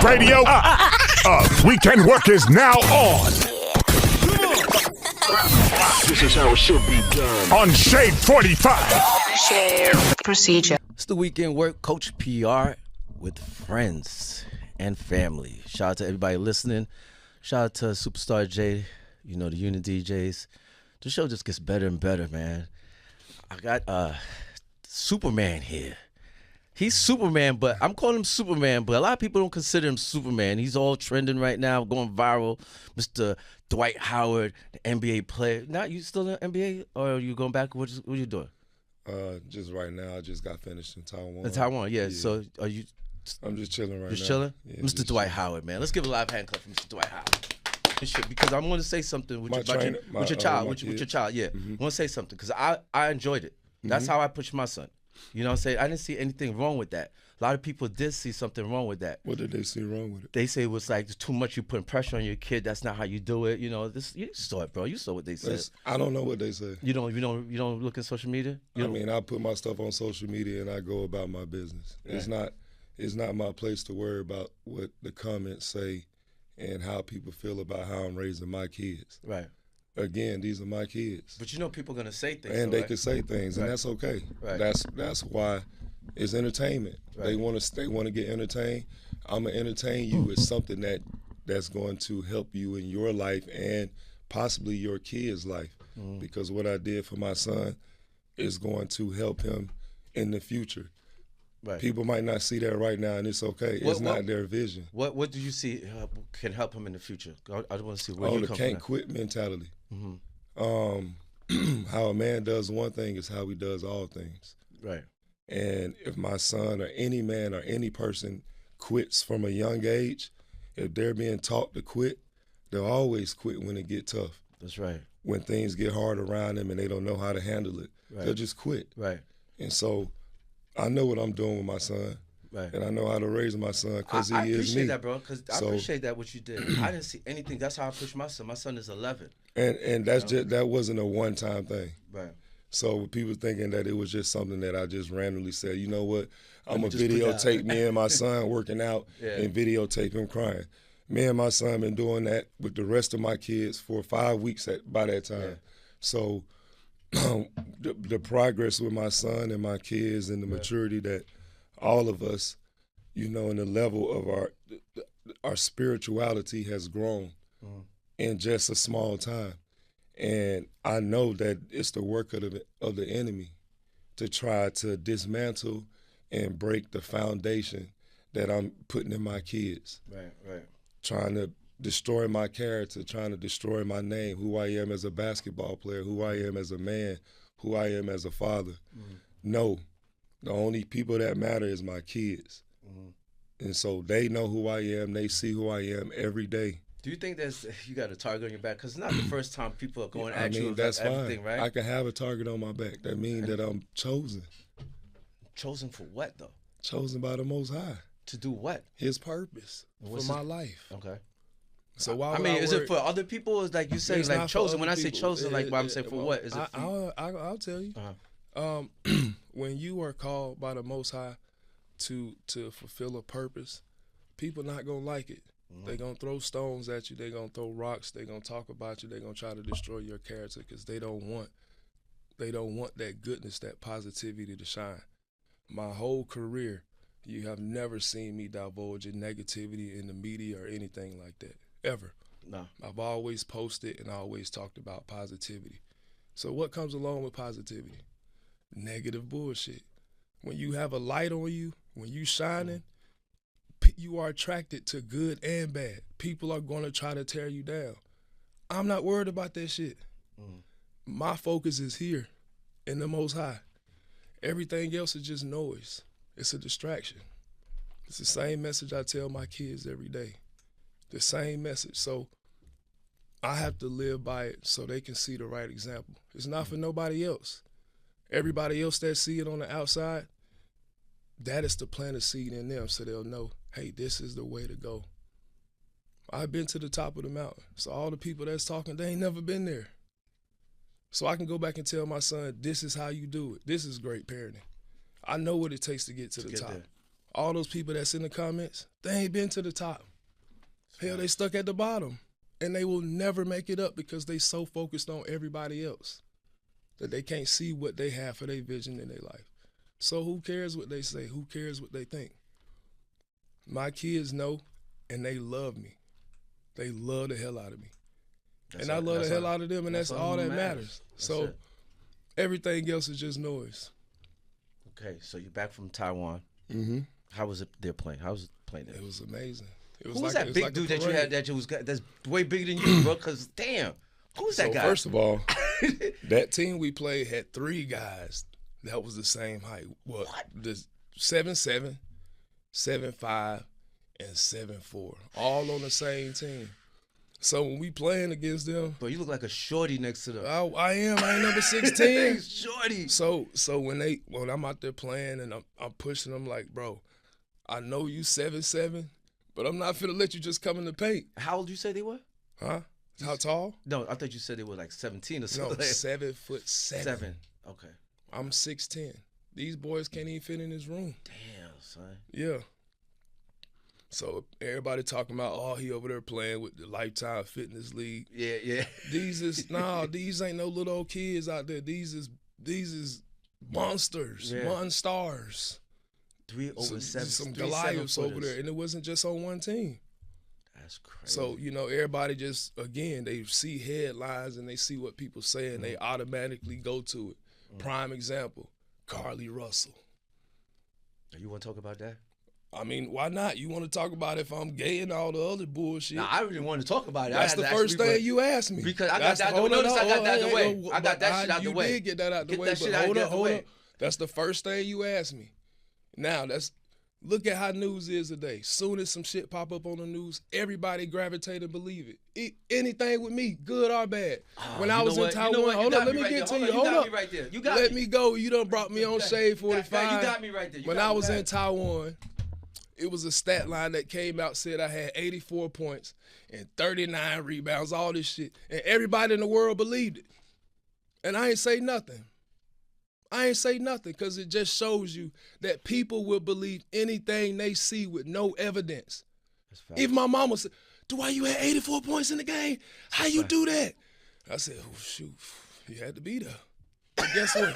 radio. WkndWork is now on. This is how it should be done. On Shade 45. Share procedure. It's the WkndWork, Coach PR with friends and family. Shout out to everybody listening. Shout out to Superstar J, you know, the unit DJs. The show just gets better and better, man. I got Superman here. He's Superman, but I'm calling him Superman, but a lot of people don't consider him Superman. He's all trending right now, going viral. Mr. Dwight Howard, the NBA player. Now, you still in the NBA, or are you going back? What are you doing? Just right now, I just got finished in Taiwan. In Taiwan, yeah. So are you? I'm just chilling right now. Just chilling? Yeah, Mr. Dwight Howard, man. Let's give a live hand clap for Mr. Dwight Howard. Because I want to say something with your child. Yeah. I want to say something because I enjoyed it. That's how I pushed my son. You know what I'm saying? I didn't see anything wrong with that. A lot of people did see something wrong with that. What did they see wrong with it? They say it was like too much. You putting pressure on your kid. That's not how you do it. You know, you saw it, bro. You saw what they said. I don't know what they say. You don't look at social media. I mean, I put my stuff on social media and I go about my business. Right. It's not my place to worry about what the comments say and how people feel about how I'm raising my kids. Right. Again, these are my kids. But you know people are gonna say things. And they can say things, and that's okay. Right. That's why it's entertainment. Right. They want to get entertained. I'm gonna entertain you with something that's going to help you in your life and possibly your kid's life. Because what I did for my son is going to help him in the future. Right. People might not see that right now, and it's okay. It's not their vision. What do you see can help him in the future? I want to see where you come from. The can't quit mentality. How a man does one thing is how he does all things. Right. And if my son or any man or any person quits from a young age, if they're being taught to quit, they'll always quit when it get tough. That's right. When things get hard around them and they don't know how to handle it, they'll just quit. Right. And so I know what I'm doing with my son. Right. And I know how to raise my son because he is me. I appreciate that, bro, because I appreciate that what you did. I didn't see anything. That's how I pushed my son. My son is 11. And that's that wasn't a one-time thing. Right. So people thinking that it was just something that I just randomly said, you know what, I'm going to videotape me and my son working out and videotape him crying. Me and my son been doing that with the rest of my kids for 5 weeks by that time. Yeah. So the progress with my son and my kids and the maturity that all of us, you know, and the level of our spirituality has grown in just a small time. And I know that it's the work of the enemy to try to dismantle and break the foundation that I'm putting in my kids. Right. Trying to destroy my character, trying to destroy my name, who I am as a basketball player, who I am as a man, who I am as a father. No, the only people that matter is my kids. And so they know who I am. They see who I am every day. Do you think you got a target on your back? Because it's not the first time people are going at you that's about everything, fine. right? I can have a target on my back. That means that I'm chosen. Chosen for what, though? Chosen by the Most High. To do what? His purpose for my life. Okay. So why? Is it for other people? Or is like you say, like chosen? When I say chosen, like I'm saying for what? Is it? I'll tell you. When you are called by the Most High to fulfill a purpose, people not gonna like it. They're gonna throw stones at you. They're gonna throw rocks. They're gonna talk about you. They're gonna try to destroy your character because they don't want that goodness, that positivity to shine. My whole career, you have never seen me divulge in negativity in the media or anything like that, ever. No. I've always posted and always talked about positivity. So what comes along with positivity? Negative bullshit. When you have a light on you, when you shining, you are attracted to good and bad. People are going to try to tear you down. I'm not worried about that shit. My focus is here in the Most High. Everything else is just noise. It's a distraction. It's the same message I tell my kids every day. The same message. So I have to live by it so they can see the right example. It's not for nobody else. Everybody else that see it on the outside, that is to plant a seed in them so they'll know, hey, this is the way to go. I've been to the top of the mountain. So all the people that's talking, they ain't never been there. So I can go back and tell my son, this is how you do it. This is great parenting. I know what it takes to get to the top. There. All those people that's in the comments, they ain't been to the top. Hell, they stuck at the bottom. And they will never make it up because they so focused on everybody else that they can't see what they have for their vision in their life. So who cares what they say? Who cares what they think? My kids know, and they love me. They love the hell out of me. I love the hell out of them, and that's all that matters. So everything else is just noise. Okay, so you're back from Taiwan. Mm-hmm. How was it there playing? How was it playing there? It was amazing. Who was that big dude that you had that's way bigger than you, bro? Because, damn, who's that guy? First of all, that team we played had 3 guys that was the same height. What? The 7'7", 7'5", and 7'4", all on the same team. So when we playing against them, Bro, you look like a shorty next to them. I am number 16. Shorty. So when I'm out there playing and I'm pushing them like, bro, I know you 7'7", but I'm not finna let you just come in the paint. How old you say they were? Huh? How tall? No, I thought you said they were like 17 or No, something. 7'7". 7. Okay. I'm 6'10". These boys can't even fit in this room. Damn, son. Yeah. So everybody talking about, oh, he over there playing with the Lifetime Fitness League. Yeah. These ain't no little old kids out there. These is monsters, monstars. 3 over 7. Some Goliaths over there, and it wasn't just on one team. That's crazy. So, everybody just, again, they see headlines and they see what people say and they automatically go to it. Prime example, Carly Russell. You want to talk about that? I mean, why not? You want to talk about if I'm gay and all the other bullshit? Nah, I really want to talk about it. That's the first thing you asked me. Because I got that out the way. I got that shit out the way. You did get that out the way, but hold up. That's the first thing you asked me. Now, look at how news is today. Soon as some shit pop up on the news, everybody gravitate and believe it. Anything with me, good or bad. When I was in Taiwan, hold on, let me get to you. Hold up. Let me go. You done brought me on Shade 45. You got me right there. When I was in Taiwan, it was a stat line that came out, said I had 84 points and 39 rebounds, all this shit. And everybody in the world believed it. And I ain't say nothing. Because it just shows you that people will believe anything they see with no evidence. Even my mama said, Dwight, you had 84 points in the game? How you do that? I said, oh, shoot, you had to be there. But guess what?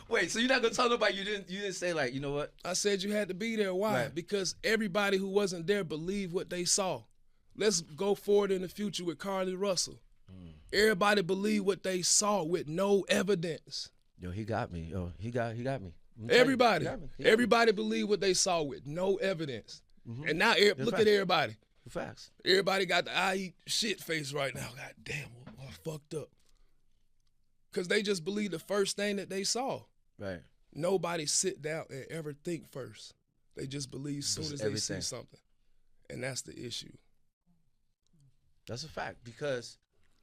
Wait, so you're not gonna tell nobody you didn't say, like, you know what? I said you had to be there. Why? Right. Because everybody who wasn't there believed what they saw. Let's go forward in the future with Carly Russell. Everybody believed what they saw with no evidence. Yo, he got me. He got me. Everybody believed what they saw with no evidence. Mm-hmm. And now look at everybody. The facts. Everybody got the I eat shit face right now. God damn, I fucked up. Because they just believe the first thing that they saw. Right. Nobody sit down and ever think first. They just believe as soon as they see something. And that's the issue. That's a fact. Because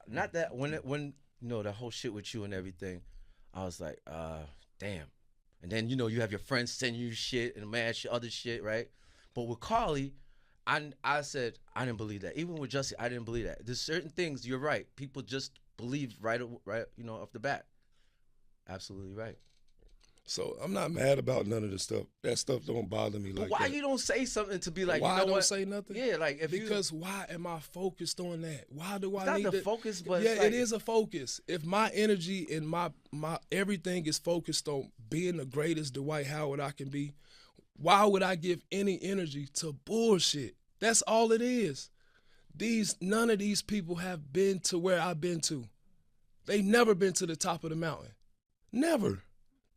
not that when the whole shit with you and everything, I was like, damn. And then, you have your friends sending you shit and mad shit, other shit, right? But with Carly, I said, I didn't believe that. Even with Jussie, I didn't believe that. There's certain things, you're right. People just believe right, off the bat. Absolutely right. So I'm not mad about none of the stuff. That stuff don't bother me like that. Why you don't say something to be like, why you know I don't what? say nothing? Yeah, like because why am I focused on that? Why do I need need the focus? But yeah, it is a focus. If my energy and my everything is focused on being the greatest Dwight Howard I can be, why would I give any energy to bullshit? That's all it is. None of these people have been to where I've been to. They've never been to the top of the mountain. Never.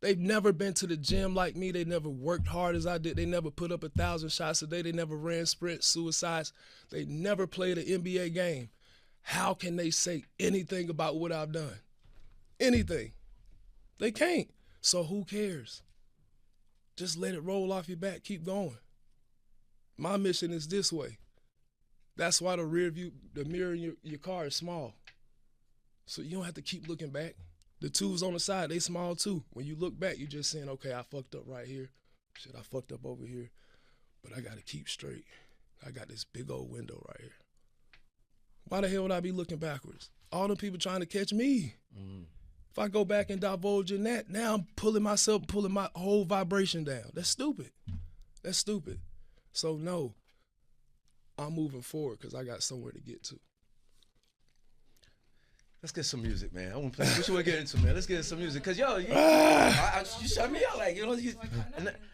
They've never been to the gym like me. They never worked hard as I did. They never put up 1,000 shots a day. They never ran sprints, suicides. They never played an NBA game. How can they say anything about what I've done? Anything. They can't. So who cares? Just let it roll off your back. Keep going. My mission is this way. That's why the mirror in your car is small. So you don't have to keep looking back. The tubes on the side, they small too. When you look back, you're just saying, okay, I fucked up right here. Shit, I fucked up over here. But I got to keep straight. I got this big old window right here. Why the hell would I be looking backwards? All the people trying to catch me. If I go back and divulge in that, now I'm pulling my whole vibration down. That's stupid. That's stupid. So no, I'm moving forward because I got somewhere to get to. Let's get some music, man. I want to play. What you want to get into, man? Let's get into some music. Cause yo, you shut me out, like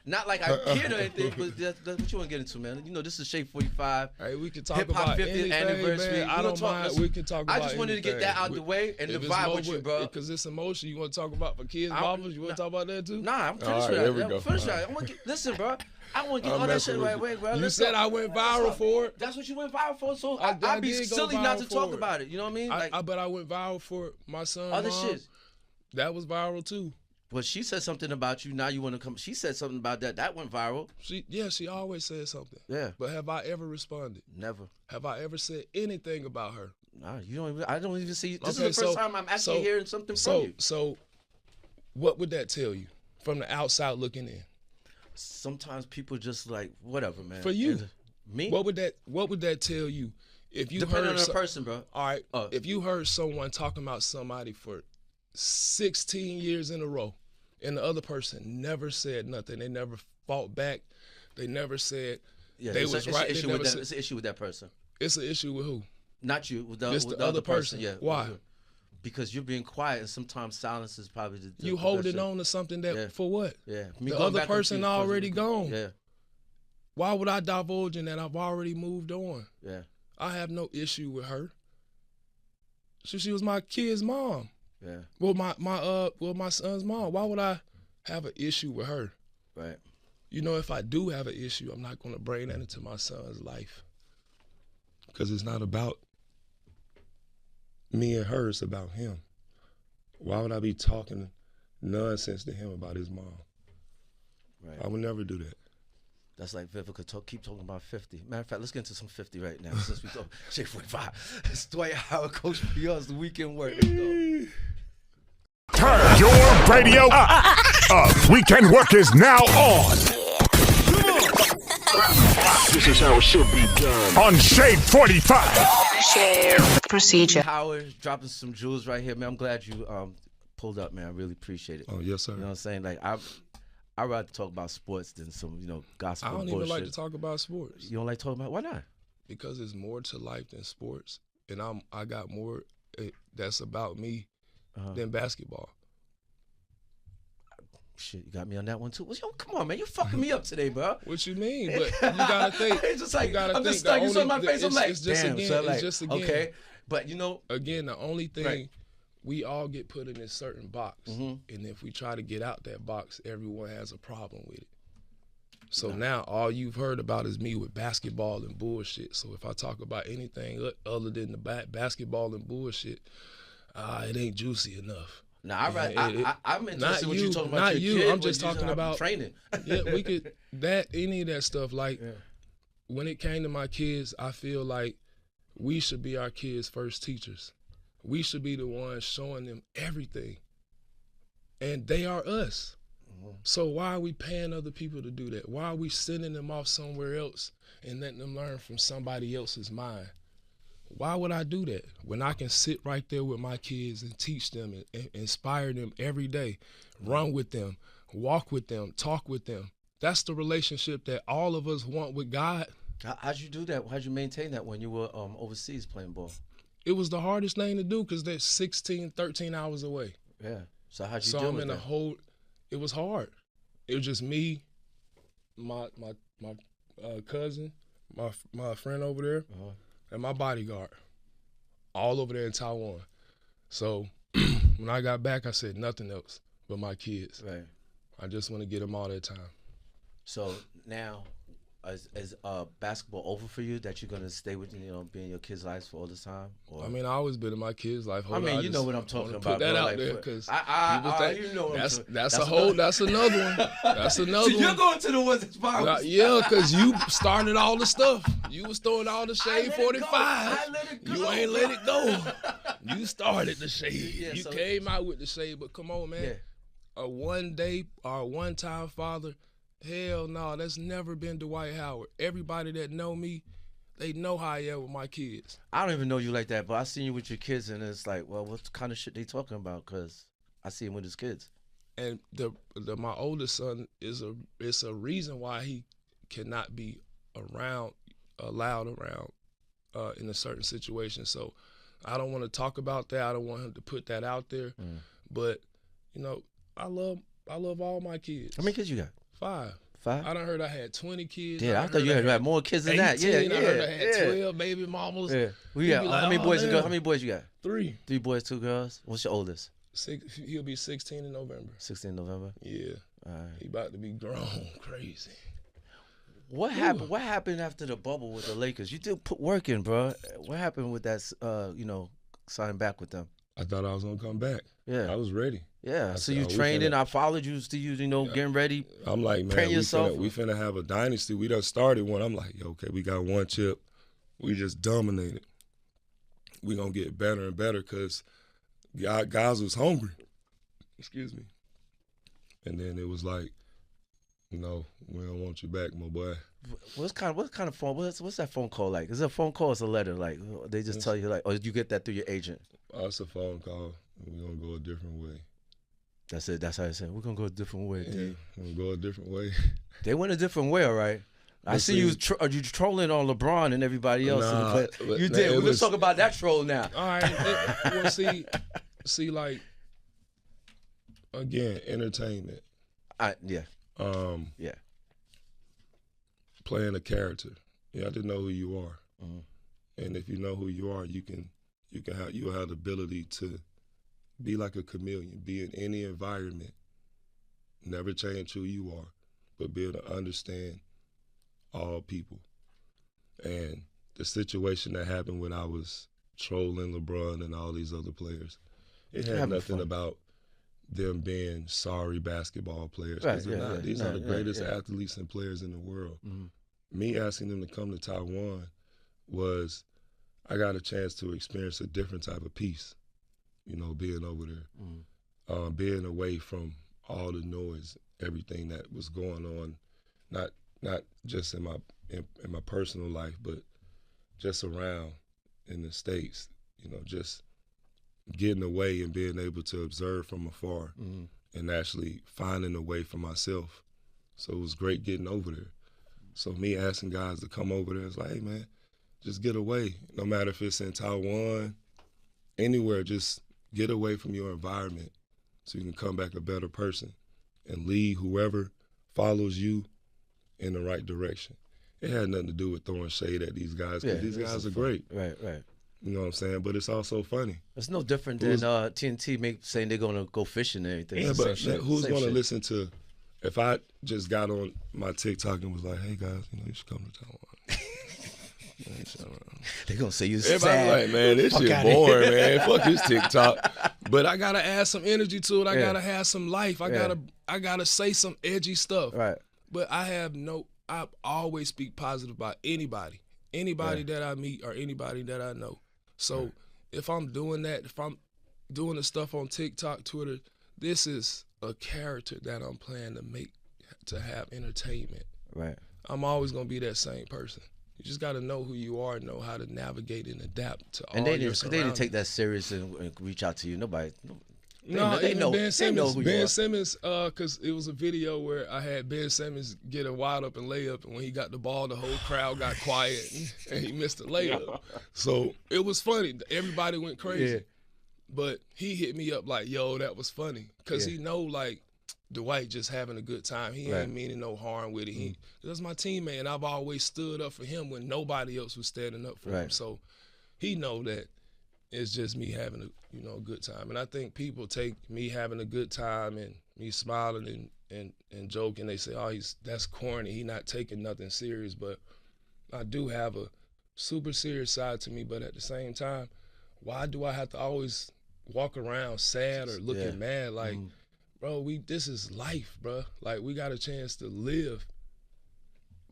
not like I kid or anything, but that's what you want to get into, man. You know, this is Shade 45. Hey, we can talk Hip-hop about 50th anything, anniversary. man. I don't mind. We can talk about. I just wanted to get that out the way and the vibe with you, bro. Because it's emotion. You want to talk about for kids, mamas? You want to talk about that too? Nah, I'm finished with that. I'm finished with that. I want to get. Listen, bro. I want to get all that shit right away, bro. You said I went viral for it. That's what you went viral for. So I'd be silly not to talk about it. You know what I mean? I bet I went viral for it. My son, other shit. That was viral too. But she said something about you. Now you want to come. She said something about that. That went viral. She always said something. Yeah. But have I ever responded? Never. Have I ever said anything about her? Nah, you don't. I don't even see. This is the first time I'm actually hearing something from you. So, what would that tell you from the outside looking in? Sometimes people just like whatever, man. For you, me. What would that tell you if you depending heard on the person, bro? All right. If you heard someone talking about somebody for 16 years in a row, and the other person never said nothing, they never fought back, they never said they was right. It's an issue with that person. It's an issue with who? Not you. With the other person. Yeah. Why? Because you're being quiet, and sometimes silence is probably you holding on to something that for what? Yeah. The other person already gone. Yeah. Why would I divulge in that? I've already moved on. Yeah. I have no issue with her. She was my kid's mom. Yeah. Well, my son's mom. Why would I have an issue with her? Right. You know, if I do have an issue, I'm not going to bring that into my son's life, because it's not about me and her, it's about him. Why would I be talking nonsense to him about his mom? Right. I would never do that. That's like Vivica keep talking about 50. Matter of fact, let's get into some 50 right now since we talk Shade 45. It's Dwight Howard, Coach PR's The Weekend Work. Let's go. Turn your radio up. Weekend Work is now on. This is how it should be done. On Shade 45. Share procedure. Howard dropping some jewels right here, man. I'm glad you pulled up, man. I really appreciate it. Oh, yes, sir. You know what I'm saying? Like I'd rather talk about sports than some, gospel I don't bullshit. even like to talk about sports. You don't like talking about? Why not? Because there's more to life than sports, and I got more that's about me than basketball. Shit, you got me on that one too. Yo, come on, man, you fucking me up today, bro. What you mean? But you gotta think. It's just like I'm just stuck. You saw my face. I'm like, damn. It's just again. Okay, but again, the only thing we all get put in this certain box, and if we try to get out that box, everyone has a problem with it. So now all you've heard about is me with basketball and bullshit. So if I talk about anything other than the basketball and bullshit, it ain't juicy enough. Nah, I'm interested in what you're talking about. Not your you. kid, I'm just talking about training. Yeah, we could any of that stuff. Like when it came to my kids, I feel like we should be our kids' first teachers. We should be the ones showing them everything, and they are us. So why are we paying other people to do that? Why are we sending them off somewhere else and letting them learn from somebody else's mind? Why would I do that when I can sit right there with my kids and teach them and inspire them every day, run with them, walk with them, talk with them? That's the relationship that all of us want with God. How'd you do that? How'd you maintain that when you were overseas playing ball? It was the hardest thing to do because they're 16, 13 hours away. Yeah. So how'd you deal with that? It was hard. It was just me, my cousin, my friend over there, and my bodyguard, all over there in Taiwan. So when I got back, I said nothing else but my kids. Right. I just want to get them all that time. So now, is basketball over for you? That you're gonna stay with be in your kids' lives for all this time? Or? I mean, I always been in my kids' life. You know what I'm talking about. Put that out there because that's another one. That's another one. You're going to the ones that's viral. Yeah, because you started all the stuff. You was throwing all the shade 45. You ain't let it go. You started the shade. Yeah, you came out with the shade, but come on, man. Yeah. A one-time father. Hell no, that's never been Dwight Howard. Everybody that know me, they know how I am with my kids. I don't even know you like that, but I seen you with your kids, and it's like, well, what kind of shit they talking about? Because I see him with his kids. And my oldest son it's a reason why he cannot be allowed around in a certain situation. So I don't want to talk about that. I don't want him to put that out there. But you know, I love all my kids. How many kids you got? 5. 5? I done heard I had 20 kids. Yeah, I thought you had more kids than that. Yeah, I heard I had 12 baby mamas. Yeah. Well, yeah. Like, how many boys and girls? How many boys you got? 3. 3 boys, 2 girls. What's your oldest? He'll be 16 in November. 16 in November. Yeah. All right. He about to be grown, crazy. What happened? What happened after the bubble with the Lakers? You did put work in, bro. What happened with that? Signing back with them. I thought I was gonna come back. Yeah. I was ready. Yeah. So you training. I followed you. See you, getting ready. I'm like, man, we finna have a dynasty. We done started one. I'm like, yo, okay, we got 1 chip. We just dominated. We gonna get better and better because guys was hungry. Excuse me. And then it was like, no, we don't want you back, my boy. What kind of phone? What's that phone call like? Is it a phone call or is it a letter? Like they just tell you like, or you get that through your agent? It's a phone call. We're gonna go a different way. That's it. That's how I said. We're gonna go a different way. Yeah, we're gonna go a different way. They went a different way, all right. I see you trolling on LeBron and everybody else. Nah, but you did. Let's talk about that troll now. All right. Well, see, like again, entertainment. Yeah. Yeah. Playing a character. You have to know who you are, and if you know who you are, you'll have the ability to be like a chameleon, be in any environment, never change who you are, but be able to understand all people. And the situation that happened when I was trolling LeBron and all these other players, it had nothing about them being sorry basketball players. Right, These are the greatest athletes and players in the world. Me asking them to come to Taiwan was I got a chance to experience a different type of peace, being over there, being away from all the noise, everything that was going on, not just in my personal life, but just around in the States, just getting away and being able to observe from afar and actually finding a way for myself. So it was great getting over there. So me asking guys to come over there, it's like, hey man, just get away. No matter if it's in Taiwan, anywhere, just get away from your environment so you can come back a better person and lead whoever follows you in the right direction. It had nothing to do with throwing shade at these guys because these guys are great. Right. You know what I'm saying? But it's also funny. It's no different than TNT saying they're going to go fishing and everything. Yeah, but who's going to listen to, if I just got on my TikTok and was like, hey guys, you should come to Taiwan. They're going to say you Everybody sad. Like, man, this shit boring, man. Fuck this TikTok. But I got to add some energy to it. I got to have some life. I gotta say some edgy stuff. Right. But I always speak positive about anybody that I meet or anybody that I know. So if I'm doing that, if I'm doing the stuff on TikTok, Twitter, this is a character that I'm playing to have entertainment. Right. I'm always gonna be that same person. You just got to know who you are and know how to navigate and adapt to all your surroundings. They didn't take that serious and reach out to you. Nobody. They know Ben Simmons. Who you are. Simmons, because it was a video where I had Ben Simmons get a wide open layup, and when he got the ball, the whole crowd got quiet, and he missed the layup. So it was funny. Everybody went crazy. Yeah. But he hit me up like, yo, that was funny. Because he know, like, Dwight just having a good time. He ain't meaning no harm with it. That's my teammate, and I've always stood up for him when nobody else was standing up for him. So he know that it's just me having a good time. And I think people take me having a good time and me smiling and joking. They say, oh, that's corny. He not taking nothing serious. But I do have a super serious side to me. But at the same time, why do I have to always walk around sad or looking mad? Like, bro, this is life, bro. Like, we got a chance to live.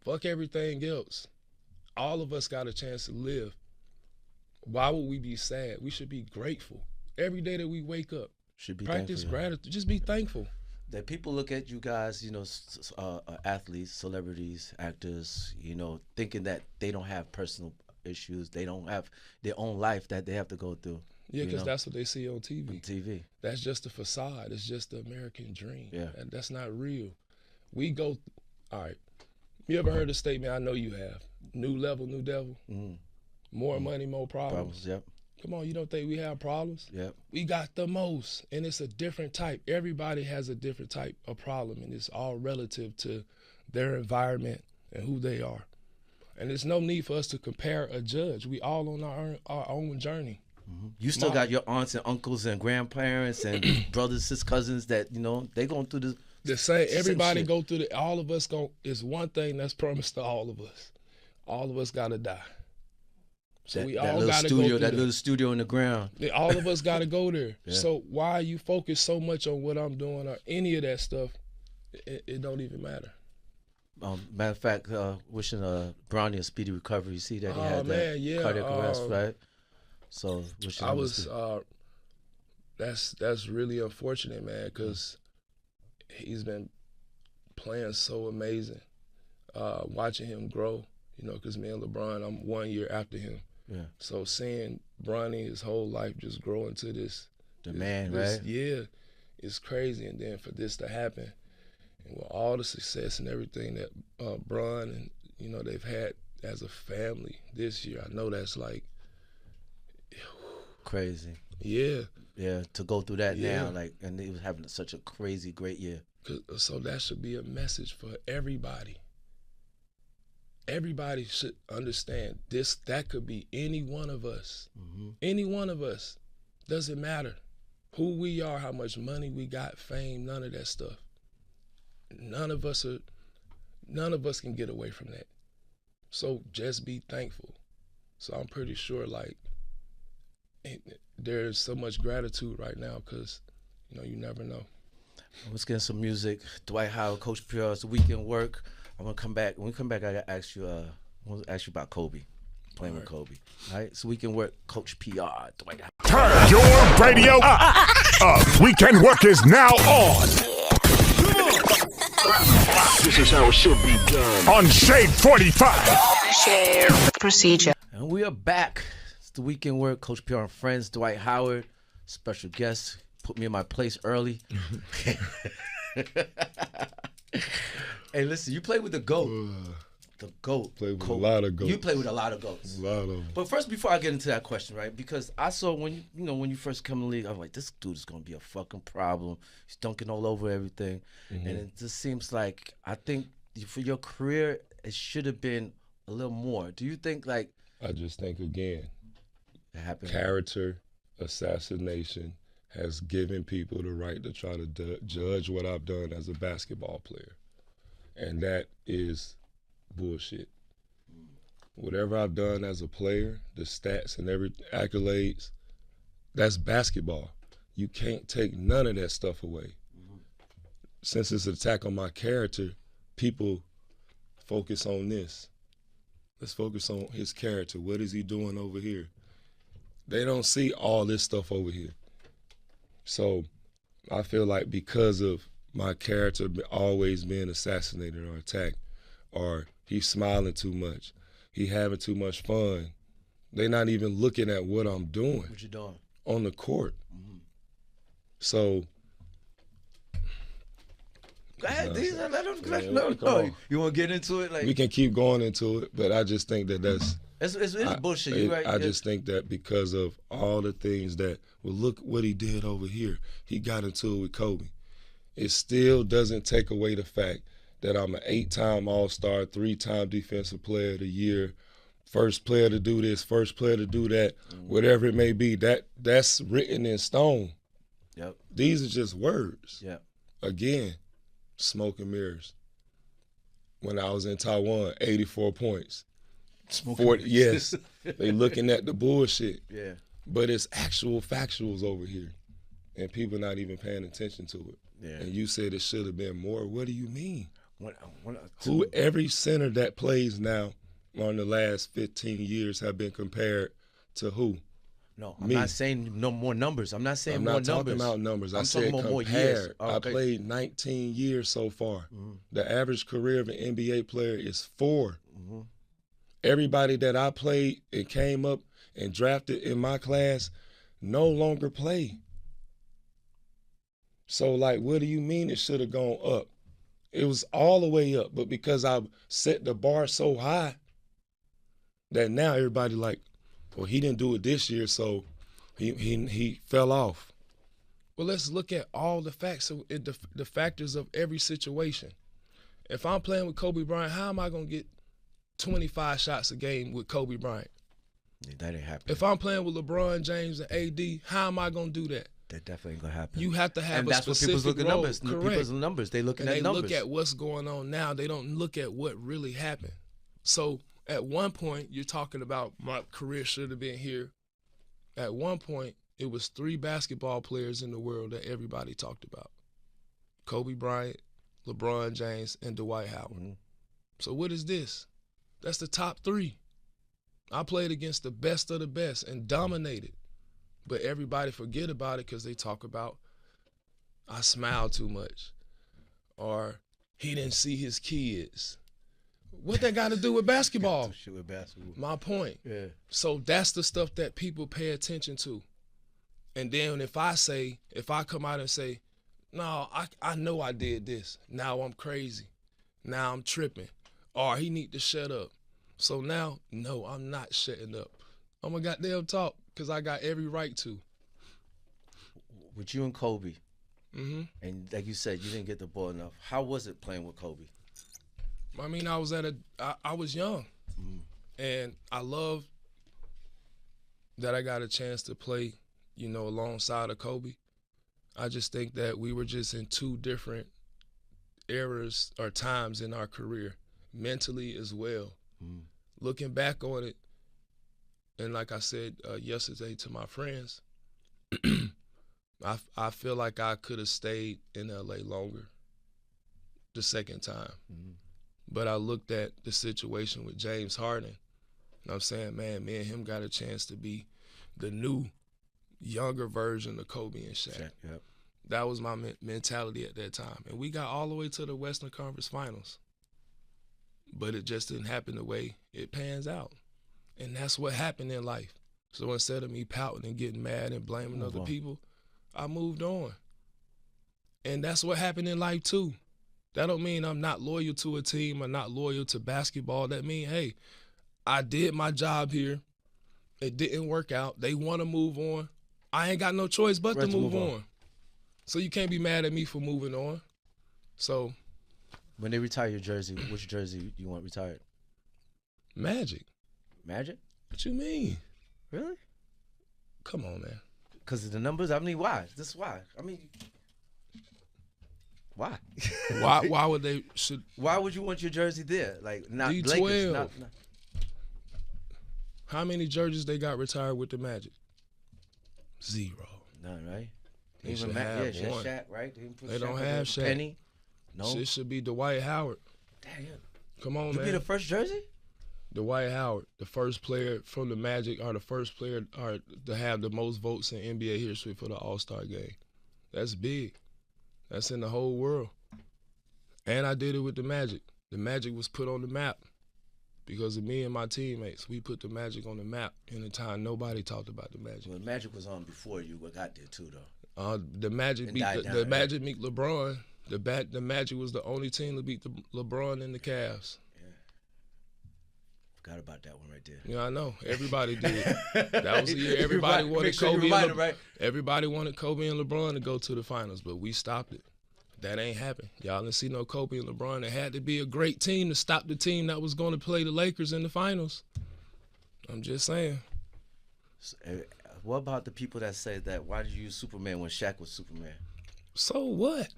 Fuck everything else. All of us got a chance to live. Why would we be sad? We should be grateful. Every day that we wake up, should be practice thankful, gratitude. Just be thankful. That people look at you guys, athletes, celebrities, actors, thinking that they don't have personal issues. They don't have their own life that they have to go through. Yeah, because that's what they see on TV. On TV. That's just a facade. It's just the American dream. Yeah. That's not real. All right, You ever heard the statement, I know you have, new level, new devil? More money, more problems. Yep. Come on, you don't think we have problems? Yep. We got the most, and it's a different type. Everybody has a different type of problem, and it's all relative to their environment and who they are. And there's no need for us to compare or judge. We all on our own journey. You still got your aunts and uncles and grandparents and brothers, sisters, cousins that, they going through the same. Everybody shit. go through all of us is one thing that's promised to all of us. All of us gotta die. So we all gotta go through that little studio in the ground. All of us gotta go there. Yeah. So why you focus so much on what I'm doing or any of that stuff? It don't even matter. Matter of fact, wishing Bronny a speedy recovery. You see that he had that cardiac arrest, right? So wishing I was. That's really unfortunate, man, because he's been playing so amazing. Watching him grow, because me and LeBron, I'm 1 year after him. Yeah. So seeing Bronny his whole life just grow into this. Right? Yeah, it's crazy. And then for this to happen, and with all the success and everything that Bron and they've had as a family this year, I know that's like crazy. Yeah. Yeah, to go through that now, and he was having such a crazy great year. So that should be a message for everybody. Everybody should understand this. That could be any one of us. Any one of us. Doesn't matter who we are, how much money we got, fame, none of that stuff. None of us can get away from that. So just be thankful. So I'm pretty sure there's so much gratitude right now because you never know. Let's get some music. Dwight Howard, Coach PR, it's WkndWork. I'm gonna come back. When we come back, I gotta ask you. I want to ask you about Kobe, playing with Kobe. All right, so WkndWork, Coach PR, Dwight Howard. Turn your radio up. WkndWork is now on. This is how it should be done. On Shade 45. Share procedure. And we are back. It's the WkndWork, Coach PR and friends, Dwight Howard, special guest. Put me in my place early. Hey, listen, you play with the GOAT. The GOAT. Play with a lot of goats. You play with a lot of GOATs. A lot of them. But first, before I get into that question, right? Because I saw when you first come in the league, I'm like, this dude is gonna be a fucking problem. He's dunking all over everything, and it just seems like I think for your career, it should have been a little more. Do you think I just think again, it happened? Character assassination has given people the right to try to judge what I've done as a basketball player, and that is bullshit. Whatever I've done as a player, the stats and every accolades, that's basketball. You can't take none of that stuff away. Since it's an attack on my character, people focus on this. Let's focus on his character. What is he doing over here? They don't see all this stuff over here. So I feel like because of my character always being assassinated or attacked, or he's smiling too much, he having too much fun, they're not even looking at what I'm doing. What you doing? On the court. So go ahead, let him come know. on. You want to get into it? We can keep going into it, but I just think that's it's bullshit. You're right. I just think that because of all the things that, look what he did over here. He got into it with Kobe. It still doesn't take away the fact that I'm an 8-time All-Star, 3-time Defensive Player of the Year, first player to do this, first player to do that, whatever it may be. That's written in stone. Yep. These are just words. Yep. Again, smoke and mirrors. When I was in Taiwan, 84 points. 40, yes. They looking at the bullshit. Yeah. But it's actual factuals over here. And people not even paying attention to it. Yeah. And you said it should have been more. What do you mean? Who Every center that plays now on the last 15 years have been compared to who? No, I'm not saying no more numbers. I'm not saying I'm more not numbers. talking about numbers. I I'm said talking about more compared. years. Oh, I okay. played 19 years so far. The average career of an NBA player is 4. Everybody that I played and came up and drafted in my class no longer play. So, what do you mean it should have gone up? It was all the way up. But because I set the bar so high that now everybody like, well, he didn't do it this year, so he fell off. Well, let's look at all the facts, the factors of every situation. If I'm playing with Kobe Bryant, how am I going to get 25 shots a game with Kobe Bryant? Yeah, that ain't happening. If I'm playing with LeBron James and AD, how am I going to do that? That definitely ain't going to happen. You have to have and a that's specific what people's looking role. numbers. Correct. People's numbers. They looking and at numbers. They look at what's going on now. They don't look at what really happened. So at one point, you're talking about my career should have been here. At one point, it was 3 basketball players in the world that everybody talked about. Kobe Bryant, LeBron James, and Dwight Howard. Mm-hmm. So what is this? That's the top 3. I played against the best of the best and dominated. But everybody forget about it because they talk about I smiled too much or he didn't see his kids. What that got to do with basketball? Shit with basketball. My point. Yeah. So that's the stuff that people pay attention to. And then if I come out and say, no, I know I did this. Now I'm crazy. Now I'm tripping. Or he need to shut up. So now, no, I'm not shutting up. I'm going to goddamn talk because I got every right to. With you and Kobe, mm-hmm. and like you said, you didn't get the ball enough. How was it playing with Kobe? I mean, I was young. Mm. And I love that I got a chance to play, alongside of Kobe. I just think that we were just in 2 different eras or times in our career, mentally as well. Mm. Looking back on it, and like I said yesterday to my friends, I feel like I could have stayed in LA longer the second time. Mm-hmm. But I looked at the situation with James Harden, and I'm saying, man, me and him got a chance to be the new, younger version of Kobe and Shaq. Yep. That was my mentality at that time. And we got all the way to the Western Conference Finals. But it just didn't happen the way it pans out. And that's what happened in life. So instead of me pouting and getting mad and blaming other people, I moved on. And that's what happened in life too. That don't mean I'm not loyal to a team or not loyal to basketball. That mean, hey, I did my job here. It didn't work out. They want to move on. I ain't got no choice but to move on. So you can't be mad at me for moving on. So when they retire your jersey, which jersey you want retired? Magic. Magic? What you mean? Really? Come on, man. Because of the numbers? I mean, why? This is why. I mean, why? Why would they Why would you want your jersey there? Like, not D12. Lakers, not. How many jerseys they got retired with the Magic? 0. None, right? They should have one. Shaq, right? They don't have Shaq. Penny? No. It should be Dwight Howard. Damn. Come on, man. You be the first jersey? Dwight Howard, the first player from the Magic, or the first player to have the most votes in NBA history for the All-Star game. That's big. That's in the whole world. And I did it with the Magic. The Magic was put on the map because of me and my teammates. We put the Magic on the map in a time nobody talked about the Magic. Well, the Magic was on before you got there too, though. The Magic beat Magic beat LeBron. The Magic was the only team to beat the LeBron and the Cavs. Forgot about that one right there. Yeah, I know. Everybody did. That was the year everybody wanted Kobe. Everybody wanted Kobe and LeBron to go to the finals, but we stopped it. That ain't happened. Y'all didn't see no Kobe and LeBron. It had to be a great team to stop the team that was going to play the Lakers in the finals. I'm just saying. So, what about the people that say that why did you use Superman when Shaq was Superman? So what?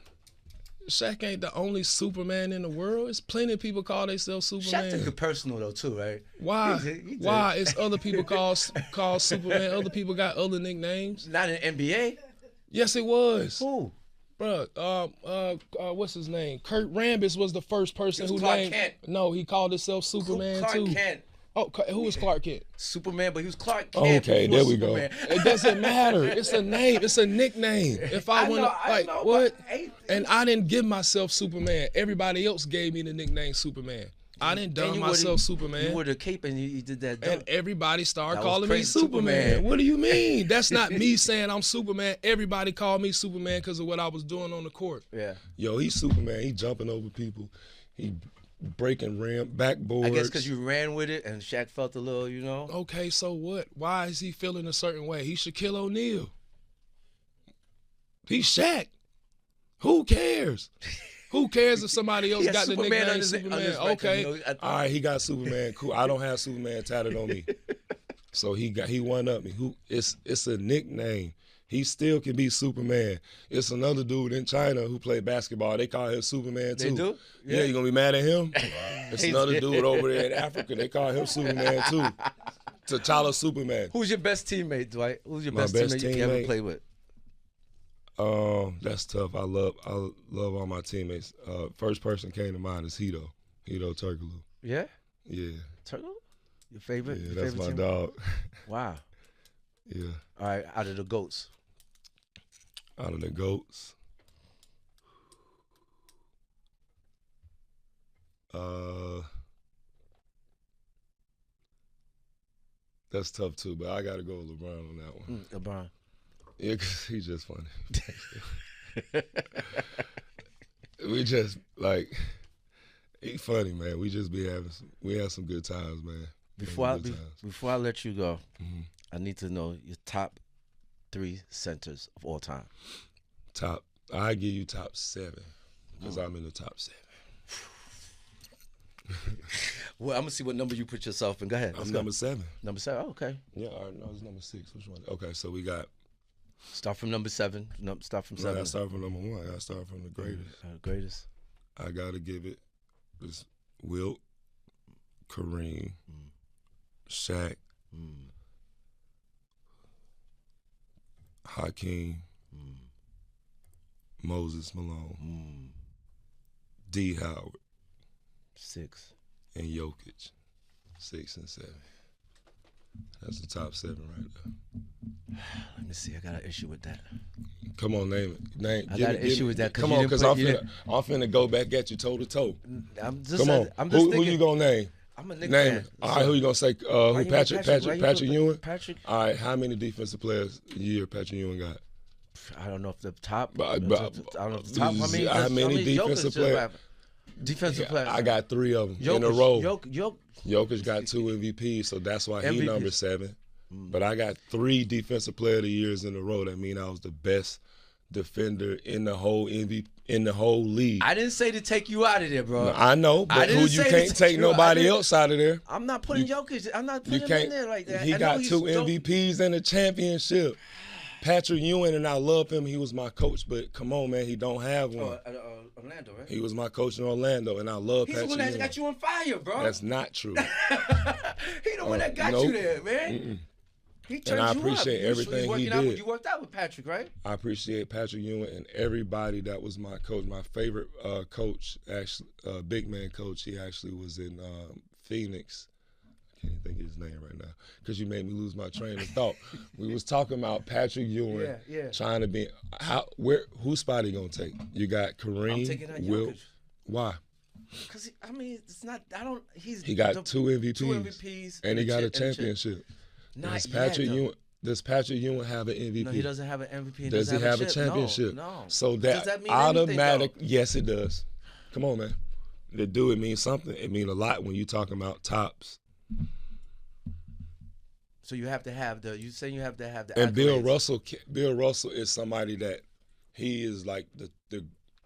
Shaq ain't the only Superman in the world. There's plenty of people call themselves Superman. Shaq took it personal though too, right? Why? He did. Why? It's other people called Superman. Other people got other nicknames. Not in NBA. Yes, it was. Who? Bruh, what's his name? Kurt Rambis was the first person who Clark named. Kent. No, he called himself Superman Clark too. Kent. Oh, who was Clark Kent? Superman, but he was Clark Kent. Okay, there we Superman. go. It doesn't matter. It's a name. It's a nickname. If I want to, what? And I didn't give myself Superman. Everybody else gave me the nickname Superman. I didn't dub And you myself Superman. You wore the cape and you did that And dunk. everybody started That was calling me crazy, Superman. Superman. What do you mean? That's not me saying I'm Superman. Everybody called me Superman because of what I was doing on the court. Yeah. Yo, he's Superman. He jumping over people. He breaking backboards. I guess because you ran with it and Shaq felt a little, Okay, so what? Why is he feeling a certain way? He's Shaquille O'Neal. He's Shaq. Who cares? Who cares if somebody else got the nickname Superman? Okay. All right, he got Superman. Cool. I don't have Superman tatted on me. So he one up me. It's a nickname. He still can be Superman. It's another dude in China who played basketball. They call him Superman too. They do? Yeah, you gonna be mad at him? It's another dude over there in Africa. They call him Superman too. T'Challa Superman. Who's your best teammate, Dwight? Who's your My best best teammate you ever teammate? played with? That's tough. I love all my teammates. First person came to mind is Hito Turkoglu. Yeah? Yeah. Turtle? Your favorite? Yeah, your that's favorite my teammate? dog. Wow. Yeah. All right, out of the GOATs. Out of the GOATs. That's tough too, but I gotta go with LeBron on that one. LeBron. Yeah, 'cause he's just funny. We just he's funny, man. We just we have some good times, man. Before I let you go, I need to know your top 3 centers of all time. I give you top 7 because I'm in the top 7. Well, I'm gonna see what number you put yourself in. Go ahead. I'm number 7. Number 7. Oh, okay. Yeah, all right, no, it's number 6. Which one? Okay, so we got. Start from number 7. Start from 7. I gotta start from number 1. I gotta start from the greatest. Greatest. I gotta give it this Wilt, Kareem, Shaq, Hakeem, Moses Malone, D. Howard, 6. and Jokic, 6 and 7. That's the top 7 right there. Let me see. I got an issue with that. Come on, name it. I got an issue with that. Come on, because I'm finna go back at you toe to toe. Come on. Who you gonna name? I'm a Knicks Name fan. it. All right, who you gonna say? Who? Patrick Ewing? Patrick. All right, how many defensive players a year Patrick Ewing got? I don't know if the top. But- I don't know if the top. I mean, how many defensive players? Defensive players. I got 3 of them in a row. Jokic got 2 MVPs, so that's why he MVP. number 7. But I got 3 defensive player of the years in a row. That mean I was the best defender in the whole MVP in the whole league. I didn't say to take you out of there, bro. I know, but who you can't take nobody else out of there. I'm not putting Jokic. I'm not putting him in there like that. He got 2 MVPs and a championship. Patrick Ewing, and I love him. He was my coach, but come on, man, he don't have one. Orlando, right? He was my coach in Orlando, and I love He's Patrick the one that Ewing. got you on fire, bro. That's not true. He the one that got you there, man. He turned And I you appreciate up. everything he Out, did. you worked out with Patrick, right? I appreciate Patrick Ewing and everybody that was my coach. My favorite coach, actually, big man coach, he actually was in Phoenix. I can't even think of his name right now because you made me lose my train of thought. We was talking about Patrick Ewing trying to be whose spot he gonna take? You got Kareem, I'm taking out Wilt. Jokic. Why? Because I mean, it's not. I don't. He got 2 MVPs. 2 MVPs, and he got a championship. Does Patrick Ewing have an MVP? No, he doesn't have an MVP. Does he have a championship? No. So Does that mean automatic. anything, Yes, it does. Come on, man. To do it means something. It means a lot when you're talking about tops. So you have to have the. You saying you have to have the. And Bill accolades. Russell is somebody that he is like the.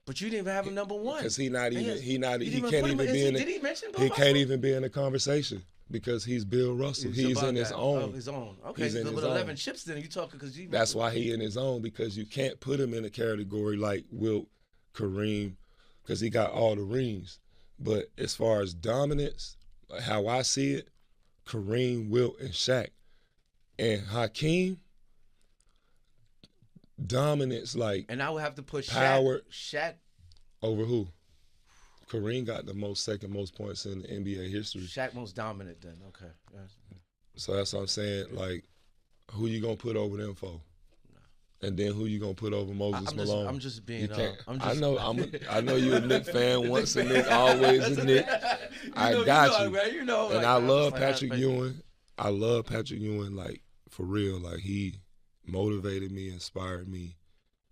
But you didn't even have him number 1 because he can't even Did he mention Bill he Russell? can't even be in the conversation because he's Bill Russell. He's in his own. Oh, his own. Okay, He's in so his with 11 own. chips, then you talking because you. That's why he in his own because you can't put him in a category like Wilt, Kareem, because he got all the rings. But as far as dominance, how I see it, Kareem, Wilt, and Shaq, and Hakeem, dominance like. And I would have to put Power. Shaq Over who? Kareem got the second most points in the NBA history. Shaq most dominant then. Okay. So that's what I'm saying. Like, who you gonna put over them for? And then who you gonna put over Moses Malone? I'm just being. You can't. I'm I just, know. I know you're a Knick fan. Once a Knick, always a Knick. I got you. Man, and like, I love like, Patrick Ewing. I love Patrick Ewing, like for real. Like he motivated me, inspired me.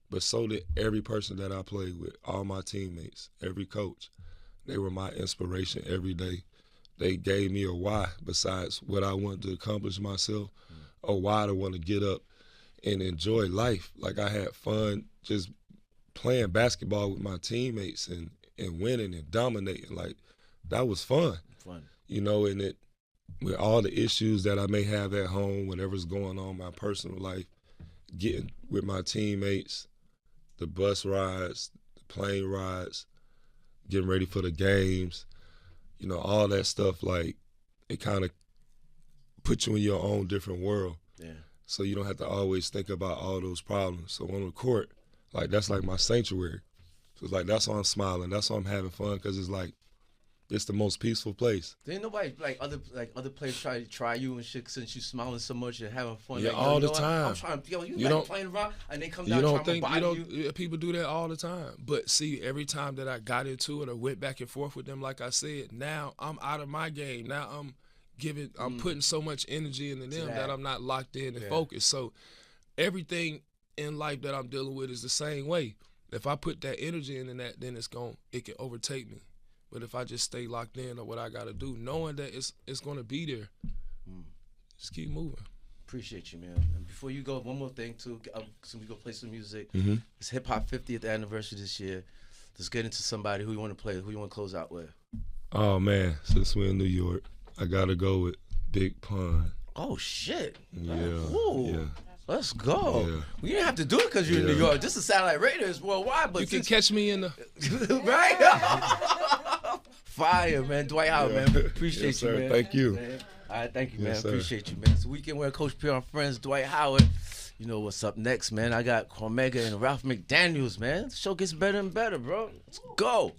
But so did every person that I played with, all my teammates, every coach. They were my inspiration every day. They gave me a why besides what I wanted to accomplish myself, a why to want to get up and enjoy life. Like I had fun just playing basketball with my teammates and winning and dominating. Like that was fun. You know, and it with all the issues that I may have at home, whatever's going on in my personal life, getting with my teammates, the bus rides, the plane rides, getting ready for the games, you know, all that stuff, like it kind of puts you in your own different world. Yeah. So you don't have to always think about all those problems. So on the court, like that's like my sanctuary. So it's like that's why I'm smiling. That's why I'm having fun because it's like it's the most peaceful place. Didn't nobody other players try you and shit since you smiling so much and having fun? Yeah, like, all the what? time. I'm trying, you don't playing around and they come You down don't trying think to you body don't? you. Yeah, people do that all the time. But see, every time that I got into it or went back and forth with them, like I said, now I'm out of my game. Now I'm putting so much energy into them that I'm not locked in and focused. So everything in life that I'm dealing with is the same way. If I put that energy into that, then it can overtake me. But if I just stay locked in on what I got to do, knowing that it's going to be there, just keep moving. Appreciate you, man. And before you go, one more thing too. So we go play some music. Mm-hmm. It's hip hop 50th anniversary this year. Let's get into somebody who you want to play. Who you want to close out with? Oh man, since we're in New York, I gotta go with Big Pun. Oh shit! Yeah, Ooh. yeah. Let's go. Yeah. We didn't have to do it because you're in New York. This is satellite radio. It's worldwide. But You can catch me in the right. Fire, man. Dwight Howard, man. Appreciate Yes, you, sir. man. Thank you. Man. All right, thank you, man. Yes, sir. Appreciate you, man. It's Weekend Wear Coach P on Friends, Dwight Howard. You know what's up next, man. I got Cormega and Ralph McDaniels, man. The show gets better and better, bro. Let's go.